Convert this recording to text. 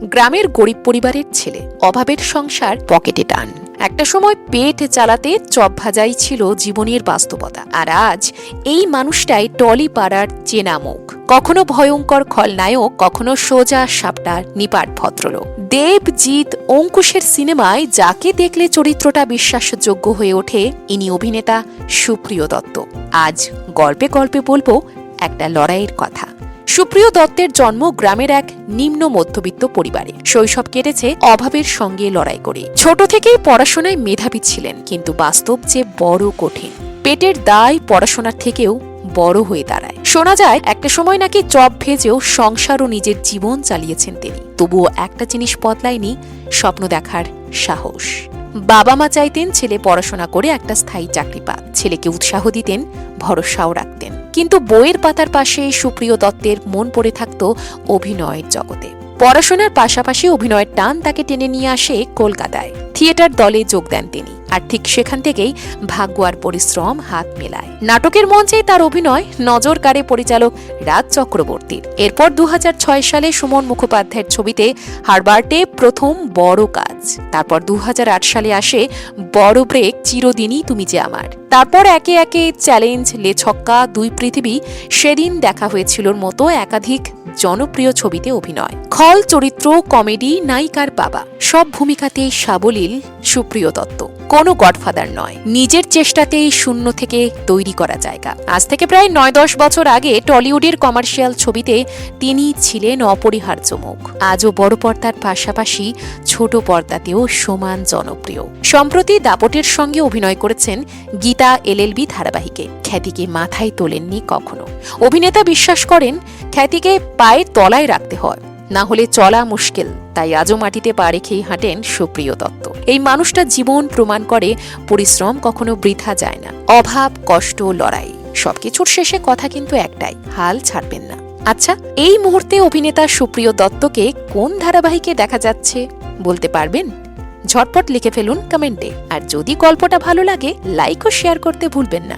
গ্রামের গরিব পরিবারের ছেলে, অভাবের সংসার, পকেটে টান। একটা সময় পেট চালাতে চপ ভাজাই ছিল জীবনের বাস্তবতা। আর আজ এই মানুষটাই টলি পাড়ার চেনা মুখ। কখনো ভয়ঙ্কর খলনায়ক, কখনো সোজা সাপটা নিপাট ভদ্রলোক। দেবজিৎ অঙ্কুশের সিনেমায় যাকে দেখলে চরিত্রটা বিশ্বাসযোগ্য হয়ে ওঠে, ইনি অভিনেতা সুপ্রিয় দত্ত। আজ গল্পে গল্পে বলবো একটা লড়াইয়ের কথা। সুপ্রিয় দত্তের জন্ম গ্রামের এক নিম্ন মধ্যবিত্ত পরিবারে। শৈশব কেটেছে অভাবের সঙ্গে লড়াই করে। ছোট থেকেই পড়াশোনায় মেধাবী ছিলেন, কিন্তু বাস্তব যে বড় কঠিন। পেটের দায় পড়াশোনার থেকেও বড় হয়ে দাঁড়ায়। শোনা যায় একটা সময় নাকি চপ ভেজেও সংসার ও নিজের জীবন চালিয়েছেন তিনি। তবুও একটা জিনিস বদলায়নি, স্বপ্ন দেখার সাহস। বাবা মা চাইতেন ছেলে পড়াশোনা করে একটা স্থায়ী চাকরি পাক। ছেলেকে উৎসাহ দিতেন, ভরসাও রাখতেন। কিন্তু বইয়ের পাতার পাশে সুপ্রিয় দত্তের মন পড়ে থাকত অভিনয়ের জগতে। পড়াশোনার পাশাপাশি অভিনয়ের টান তাকে টেনে নিয়ে আসে কলকাতায়। থিয়েটার দলে যোগ দেন তিনি। আর ঠিক সেখান থেকেই ভাগ্য আর পরিশ্রম হাত মেলায়। নাটকের মঞ্চে তার অভিনয় নজর কাড়ে পরিচালক রাজ চক্রবর্তীর। এরপর 2006 সালে সুমন মুখোপাধ্যায়ের ছবিতে হারবার্টে প্রথম বড় কাজ। তারপর 2008 সালে আসে বড় ব্রেক, চিরদিনই তুমি যে আমার। তারপর একে একে চ্যালেঞ্জ, লেছক্কা, দুই পৃথিবী, সেদিন দেখা হয়েছিলর মতো একাধিক জনপ্রিয় ছবিতে অভিনয়। খল চরিত্র, কমেডি, নায়িকার বাবা, সব ভূমিকাতেই সাবলীল সুপ্রিয় দত্ত। কোনো গডফাদার নয়, নিজের চেষ্টাতেই শূন্য থেকে তৈরি করা জায়গা। আজ থেকে প্রায় 9-10 বছর আগে টলিউডের কমার্শিয়াল ছবিতে তিনি ছিলেন অপরিহার্য মুখ। আজও বড় পর্দার পাশাপাশি ছোট পর্দাতেও সমান জনপ্রিয়। সম্প্রতি দাপটের সঙ্গে অভিনয় করেছেন গীতা LLB ধারাবাহিকে। খ্যাতিকে মাথায় তোলেননি কখনো। অভিনেতা বিশ্বাস করেন খ্যাতিকে পায়ের তলায় রাখতে হয়, না হলে চলা মুশকিল। তাই আজও মাটিতে পা রেখেই হাঁটেন সুপ্রিয় দত্ত। এই মানুষটা জীবন প্রমাণ করে পরিশ্রম কখনো বৃথা যায় না। অভাব, কষ্ট, লড়াই, সবকিছুর শেষে কথা কিন্তু একটাই, হাল ছাড়বেন না। আচ্ছা, এই মুহূর্তে অভিনেতা সুপ্রিয় দত্তকে কোন ধারাবাহিকে দেখা যাচ্ছে বলতে পারবেন? ঝটপট লিখে ফেলুন কমেন্টে। আর যদি গল্পটা ভালো লাগে, লাইক ও শেয়ার করতে ভুলবেন না।